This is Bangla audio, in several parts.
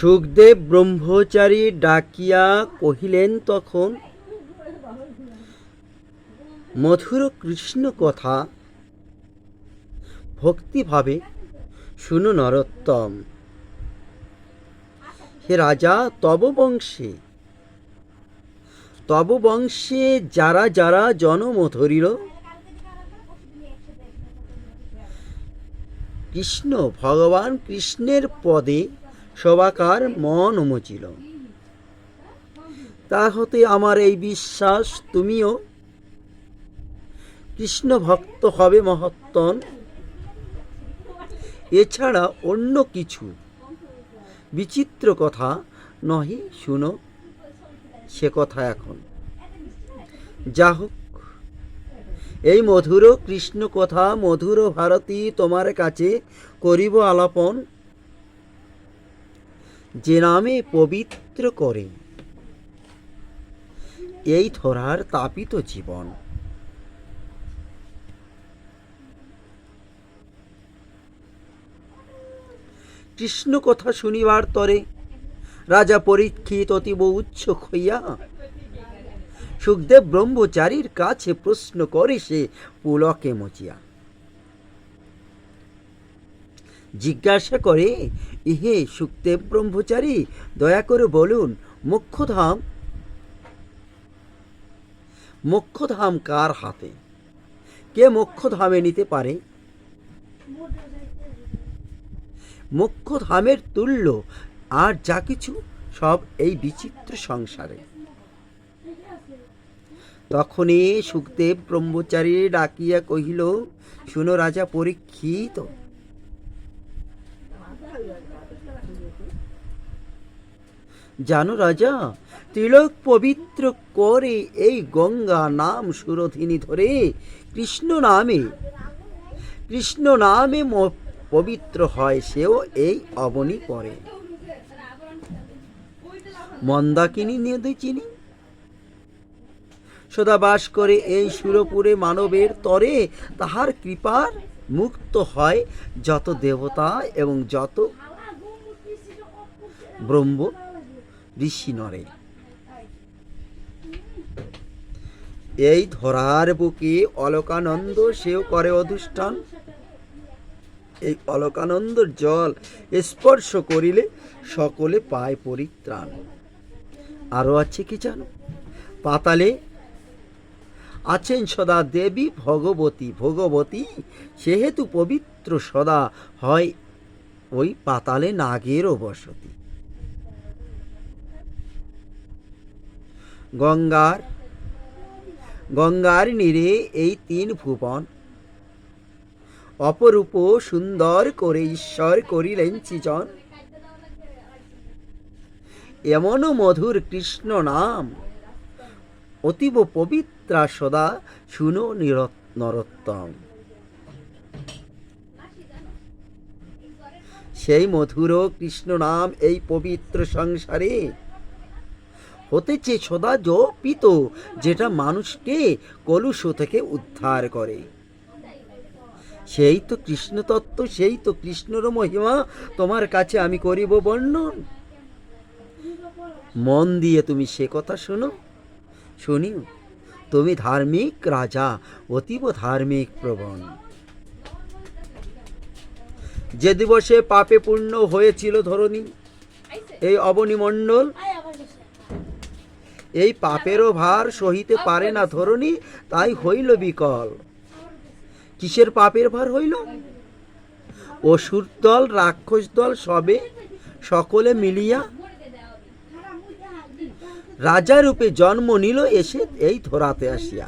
সুখদেব ব্রহ্মচারী ডাকিয়া কহিলেন তখন, মধুর কৃষ্ণ কথা ভক্তিভাবে শুনো নরোত্তম। হে রাজা, তব বংশে যারা যারা জন্ম ধরিল, কৃষ্ণ ভগবান কৃষ্ণের পদে সবাকার মন মচিল। তা হতে আমার এই বিশ্বাস, তুমিও কৃষ্ণ ভক্ত হবে মহত্তম। এছাড়া অন্য কিছু বিচিত্র কথা নহে, শুনো সে কথা এখন। যা হোক, এই মধুর কৃষ্ণ কথা মধুর ভারতী তোমার কাছে করিব আলাপন, যে নামে পবিত্র করে এই ধরার তাপিত জীবন। কৃষ্ণ কথা শুনিবার তরে রাজা পরীক্ষিত অতীব উৎসুক হইয়া সুখদেব ব্রহ্মচারীর কাছে প্রশ্ন করে সে পুলকে মচিয়া। জিজ্ঞাসা করে, ইহে সুখদেব ব্রহ্মচারী, দয়া করে বলুন, মোক্ষধাম কার হাতে? কে মোক্ষধামে নিতে পারে? মোক্ষধামের তুল্য আর যা কিছু সব এই বিচিত্র সংসারে। তখনই সুখদেব ব্রহ্মচারী ডাকিয়া কহিল, শুনো রাজা পরীক্ষিত, জানো রাজা, তিলক পবিত্র করে এই গঙ্গা নাম সুরধিনী ধরে কৃষ্ণ নামে পবিত্র হয়, সেও এই অবনী করে। মন্দাকিনী নদী চিনি সদা বাস করে এই সুরপুরে মানবের তরে, তাহার কৃপার মুক্ত হয় যত দেবতা এবং যত ব্রহ্ম ঋষি নরে। এই ধরার বুকে অলকানন্দ সেও করে অধিষ্ঠান। এই অলকানন্দর জল স্পর্শ করিলে সকলে পায় পরিত্রাণ। আরো আছে কি জানো? পাতালে আছেন সদা দেবী ভগবতী, সেহেতু পবিত্র সদা হয় ওই পাতালে নাগেরও বসতি। গঙ্গার নীরে এই তিন ভুবন, অপরূপ সুন্দর করে ঈশ্বর করিলেন সৃজন। এমন মধুর কৃষ্ণ নাম অতীব পবিত্রা সদা, শুনো নরোত্তম। সেই মধুর কৃষ্ণ নাম এই পবিত্র সংসারে হতেছে সদা জপিত, যেটা মানুষকে কলুষ থেকে উদ্ধার করে। সেই তো কৃষ্ণ তত্ত্ব, সেই তো কৃষ্ণর মহিমা তোমার কাছে আমি করিব বর্ণন। মন দিয়ে তুমি সে কথা শুনিও। তুমি ধার্মিক রাজা, অতীব ধার্মিক প্রবণ। যে দিবসে পাপে পূর্ণ হয়েছিল ধরণী, এই অবনীমণ্ডল, এই পাপেরও ভার সহিতে পারে না ধরণী, তাই হইল বিকল। কিসের পাপের ভার হইল? অসুর দল, রাক্ষস দল সকলে মিলিয়া রাজা রূপে জন্ম নিল, এসে এই ধরাতে আসিয়া।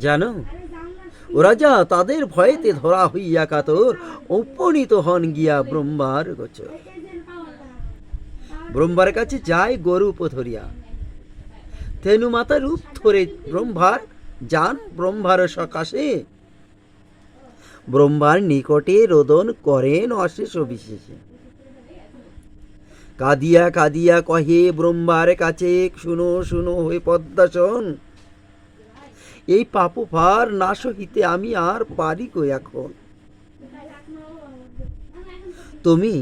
জানো, ও রাজা, তাদের ভয়েতে ধরা হইয়া কাতর, উপনীত হন গিয়া ব্রহ্মার গোচর। ব্রহ্মার কাছে যায় গরুপ ধরিয়া, তেনু মাতা রূপ ধরে ব্রহ্মার সকাশে ব্রহ্মার নিকটে রোদন করেন অশেষ বিশেষে। কাঁদিয়া কাঁদিয়া কহে ব্রহ্মার কাছে, শুনো হয়ে পদ্মাসন, এই পাপ ভার না সহিতে আমি আর পারি কই এখন। তুমি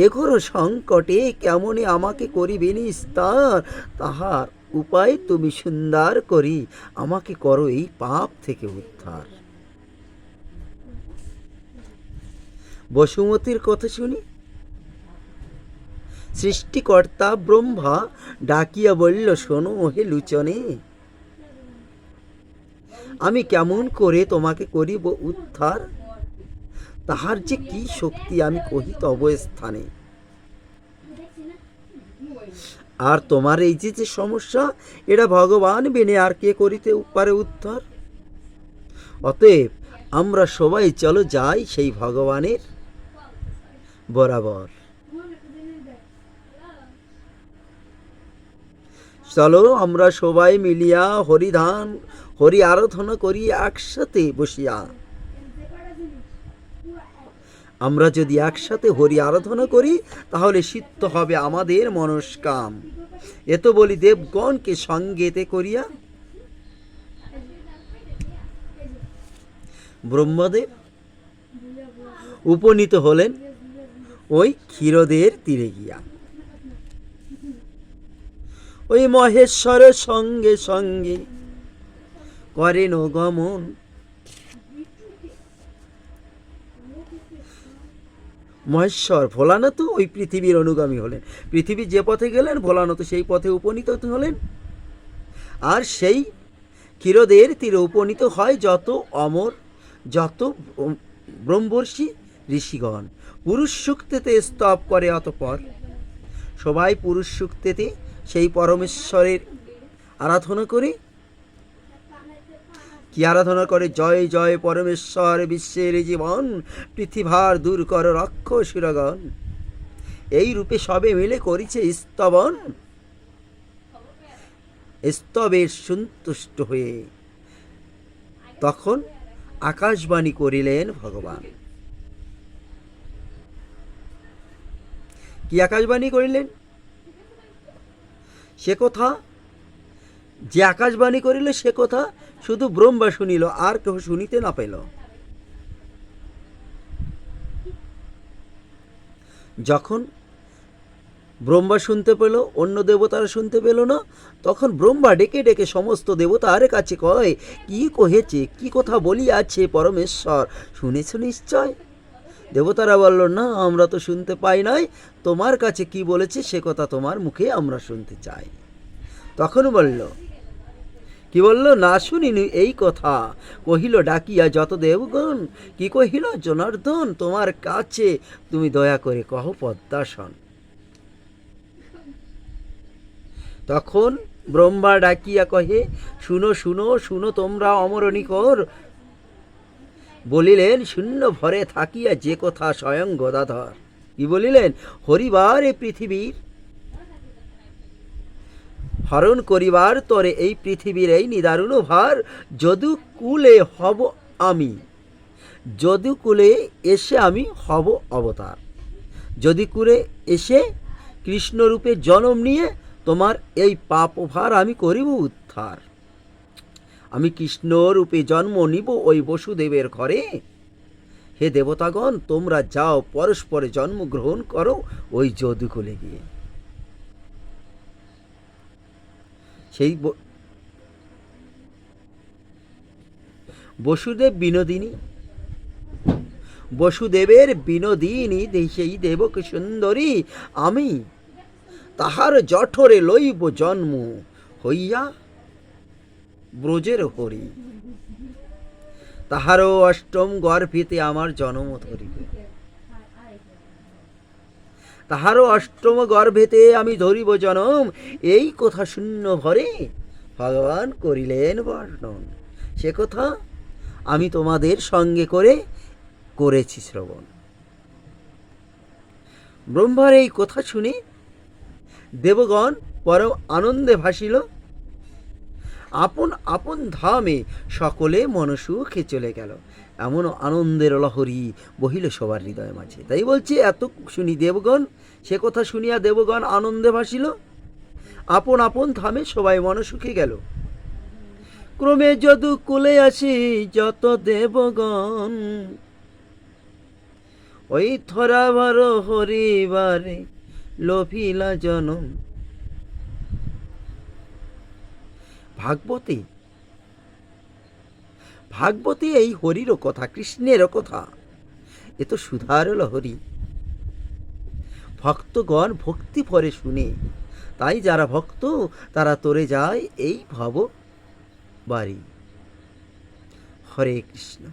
এঘোর সংকটে কেমনে আমাকে করিবে নিস্তার, তাহার উপায় তুমি সুন্দর করি আমাকে করো এই পাপ থেকে উদ্ধার। বসুমতীর কথা শুনি সৃষ্টিকর্তা ব্রহ্মা ডাকিয়া বলল, শোনো হে লুচনে, আমি কেমন করে তোমাকে করিব উদ্ধার, তাহার যে কি শক্তি আমি কহি তব স্থানে। আর তোমার এই যে সমস্যা, এটা ভগবান বিনে আর কে করিতে পারে উদ্ধার। অতএব আমরা সবাই চলো যাই সেই ভগবানের বরাবর। চলো আমরা সবাই মিলিয়া হরি আরাধনা করি একসাথে বসিয়া। আমরা যদি একসাথে হরি আরাধনা করি তাহলে সিদ্ধ হবে আমাদের মনস্কাম। এত বলি দেবগণকে সঙ্গেতে করিয়া ব্রহ্মদেব উপনীত হলেন ওই ক্ষীরদের তীরে গিয়া। ওই মহেশ্বর সঙ্গে সঙ্গে করেন গমন। মহেশ্বর ভোলানাথ ওই পৃথিবীর অনুগামী হলেন। পৃথিবী যে পথে গেলেন ভোলানাথ সেই পথে উপনীত হলেন। আর সেই ক্ষীরদের তীরে উপনীত হয় যত অমর, যত ব্রহ্মর্ষি ঋষিগণ পুরুষ সূক্তেতে স্তব করে। অতঃপর সবাই পুরুষ সূক্তেতে সেই পরমেশ্বরের আরাধনা করে। কি আরাধনা করে? জয় জয় পরমেশ্বর বিশ্বের জীবন, পৃথিবীভার দূর কর রক্ষ শিরগণ। এই রূপে সবে মিলে করিছে স্তবন। স্তবের সন্তুষ্ট হয়ে তখন আকাশবাণী করিলেন ভগবান। কি আকাশবাণী করিলেন? সে কথা যে আকাশবাণী করিল সে কথা শুধু ব্রহ্মা শুনিল, আর কেউ শুনিতে না পেল। যখন ব্রহ্মা শুনতে পেল, অন্য দেবতারা শুনতে পেল না, তখন ব্রহ্মা ডেকে ডেকে সমস্ত দেবতার কাছে কয়, কি কহেছে, কি কথা বলিয়াছে পরমেশ্বর, শুনেছ নিশ্চয়? দেবতারা বলল, না, আমরা তো শুনতে পাই নাই, তোমার কাছে কি বলেছে সে কথা তোমার মুখে আমরা শুনতে চাই। তখন বলল, কি বলল? না শুনিনি এই কথা। কহিল ডাকিয়া যত দেবগণ, কি কহিল? জনার্দন তোমার কাছে তুমি দয়া করে কহ পদ্মাসন। তখন ব্রহ্মা ডাকিয়া কহে, শুনো শুনো শুনো তোমরা অমরণিকর। বলিলেন, শূন্য ভরে থাকিয়া যে কথা স্বয়ং গদাধর। কি বলিলেন? হরিবার এ পৃথিবীর হরণ করিবার তরে এই পৃথিবীর এই নিদারুণ ভার যদুকুলে হব আমি, যদুকুলে এসে আমি হব অবতার। যদুকুলে এসে কৃষ্ণরূপে জন্ম নিয়ে তোমার এই পাপভার আমি করিব উদ্ধার। আমি কৃষ্ণরূপে জন্ম নিব ওই বসুদেবের ঘরে। হে দেবতাগণ, তোমরা যাও পরস্পরে জন্মগ্রহণ করো ওই যদুকুলে গিয়ে। সেই বসুদেব বিনোদিনী, বসুদেবের বিনোদিনী সেই দেবকী সুন্দরী আমি, তাহার জঠরে লইব জন্ম হইয়া ব্রজের হরি। তাহারও অষ্টম গর্ভেতে আমার জন্ম ধরিবে, তাহারও অষ্টম গর্ভেতে আমি ধরিব জনম। এই কথা শূন্য ভরে ভগবান করিলেন বর্ণন। সে কথা আমি তোমাদের সঙ্গে করেছি শ্রবণ। ব্রহ্মার এই কথা শুনে দেবগণ পরম আনন্দে ভাসিল। আপন আপন ধামে সকলে মনসুখে চলে গেল। এমন আনন্দের লহরী বহিল সবার হৃদয় মাঝে। তাই বলছে, এত শুনি দেবগণ, সে কথা শুনিয়া দেবগণ আনন্দে ভাসিল। আপন আপন ধামে সবাই মনসুখে গেল। ক্রমে যদুকুলে আসি যত দেবগণ, ওই ধরা ভার হরিবারে লোভিলা জনম। ভাগবতী ভাগবতী এই হরিরও কথা, কৃষ্ণেরও কথা। এ তো সুধার লহরী। ভক্তগণ ভক্তি ভরে শুনে, তাই যারা ভক্ত তারা তরে যায় এই ভব বাড়ি। হরে কৃষ্ণ।